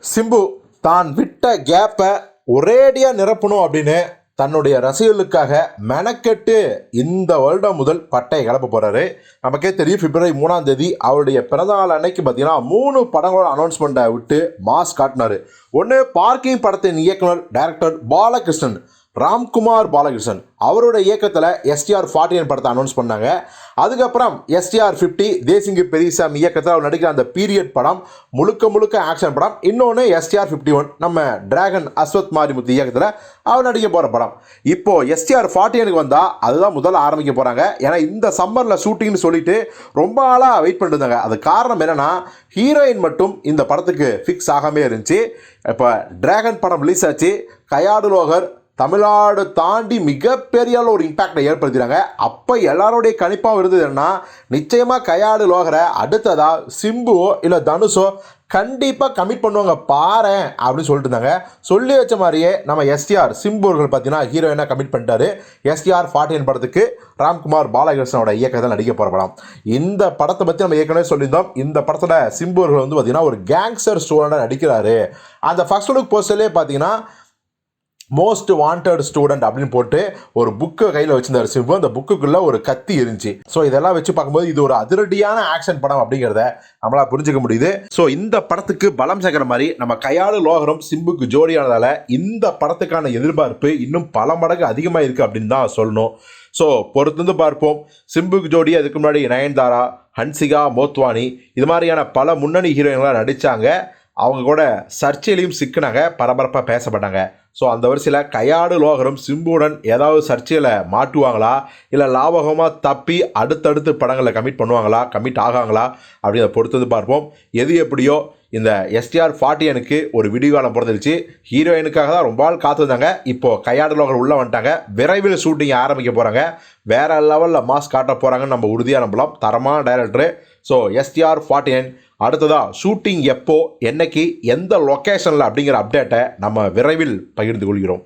சிம்பு தான் விட்ட கேப்பை ஒரேடியாக நிரப்பணும் அப்படின்னு தன்னுடைய ரசிகர்களுக்காக மெனக்கெட்டு இந்த வருடம் முதல் பட்டையை கிளப்ப போகிறாரு. நமக்கே தெரியும், February 3ஆம் தேதி அவருடைய பிறந்தநாள் அன்னைக்கு பார்த்தீங்கன்னா 3 படங்களோட அனௌன்ஸ்மெண்ட்டை விட்டு மாஸ் காட்டினார். ஒன்று, பார்க்கிங் படத்தின் இயக்குனர் டைரக்டர் பாலகிருஷ்ணன், ராம்குமார் பாலகிருஷ்ணன் அவருடைய இயக்கத்தில் STR-49 படத்தை அனௌன்ஸ் பண்ணாங்க. அதுக்கப்புறம் STR-50 தேசிங்கு பெரியசாமி இயக்கத்தில் அவர் நடிக்கிற அந்த பீரியட் படம் முழுக்க ஆக்ஷன் படம். இன்னொன்று STR-51 நம்ம டிராகன் அஸ்வத் மாரிமுத்து இயக்கத்தில் அவர் நடிக்க போகிற படம். இப்போ STR-49க்கு வந்தால் அதுதான் முதல்ல ஆரம்பிக்க போகிறாங்க. ஏன்னா இந்த சம்மரில் ஷூட்டிங்னு சொல்லிட்டு ரொம்ப நாளாக வெயிட் பண்ணிட்டு இருந்தாங்க. அது காரணம் என்னென்னா, ஹீரோயின் மட்டும் இந்த படத்துக்கு ஃபிக்ஸ் ஆகாமே இருந்துச்சு. இப்போ டிராகன் படம் ரிலீஸ் ஆச்சு. கயாடு லோகர் தமிழ்நாடு தாண்டி மிகப்பெரிய ஒரு இம்பேக்டை ஏற்படுத்தினாங்க. அப்போ எல்லாருடைய கணிப்பாகவும் இருந்ததுன்னா, நிச்சயமாக கயாடு லோகரை அடுத்ததாக சிம்புவோ இல்லை தனுஷோ கண்டிப்பாக கமிட் பண்ணுவாங்க பாரு அப்படின்னு சொல்லிட்டு இருந்தாங்க. சொல்லி வச்ச மாதிரியே நம்ம சிம்பு அவர்கள் பார்த்தீங்கன்னா ஹீரோயினாக கமிட் பண்ணிட்டாரு. STR-49 படத்துக்கு ராம்குமார் பாலகிருஷ்ணனோட இயக்கத்தில் நடிக்க போகிற படம். இந்த படத்தை பற்றி நம்ம ஏற்கனவே சொல்லியிருந்தோம். இந்த படத்தில் சிம்பு அவர்கள் வந்து பார்த்தீங்கன்னா ஒரு கேங்ஸ்டர் ஸ்டூடெண்டாக நடிக்கிறாரு. அந்த ஃபர்ஸ்ட் லுக் போஸ்டர்லேயே பார்த்தீங்கன்னா மோஸ்ட் வாண்டட் ஸ்டூடெண்ட் அப்படின்னு போட்டு ஒரு புக்கு கையில் வச்சிருந்தார் சிம்பு. அந்த புக்குக்குள்ளே ஒரு கத்தி இருந்துச்சு. ஸோ இதெல்லாம் வச்சு பார்க்கும்போது இது ஒரு அதிரடியான ஆக்ஷன் படம் அப்படிங்கிறத நம்மளால் புரிஞ்சுக்க முடியுது. ஸோ இந்த படத்துக்கு பலம் சேர்க்கிற மாதிரி நம்ம கயாடு லோகரும் சிம்புக்கு ஜோடியானதால் இந்த படத்துக்கான எதிர்பார்ப்பு இன்னும் பல மடங்கு அதிகமாக இருக்குது அப்படின்னு தான் சொல்லணும். ஸோ பொறுத்து பார்ப்போம். சிம்புக்கு ஜோடி அதுக்கு முன்னாடி நயன்தாரா, ஹன்சிகா மோத்வானி இது மாதிரியான பல முன்னணி ஹீரோயின்களாக நடித்தாங்க. அவங்க கூட சர்ச்சையிலையும் சிக்கினாங்க, பரபரப்பாக பேசப்பட்டாங்க. ஸோ அந்த வரிசையில் கயாடு லோகரும் சிம்புடன் ஏதாவது சர்ச்சையில் மாட்டுவாங்களா, இல்லை லாபகமாக தப்பி அடுத்தடுத்து படங்களில் கமிட் பண்ணுவாங்களா, கமிட் ஆகாங்களா அப்படின்றத பொறுத்தது பார்ப்போம். எது எப்படியோ இந்த STR-49க்கு ஒரு விடிகாலம் பிறந்துருச்சு. ஹீரோயினுக்காக தான் ரொம்ப நாள் காத்திருந்தாங்க. இப்போது கயாடு லோகர் உள்ளே வந்துட்டாங்க. விரைவில் ஷூட்டிங் ஆரம்பிக்க போகிறாங்க. வேறு லெவலில் மாஸ் காட்ட போகிறாங்கன்னு நம்ம உறுதியாக நம்பலாம். தரமான டைரக்டரு. ஸோ STR-49 அடுத்ததாக ஷூட்டிங் எப்போ, என்னைக்கு, எந்த லொக்கேஷனில் அப்படிங்கிற அப்டேட்டை நம்ம விரைவில் பகிர்ந்து கொள்கிறோம்.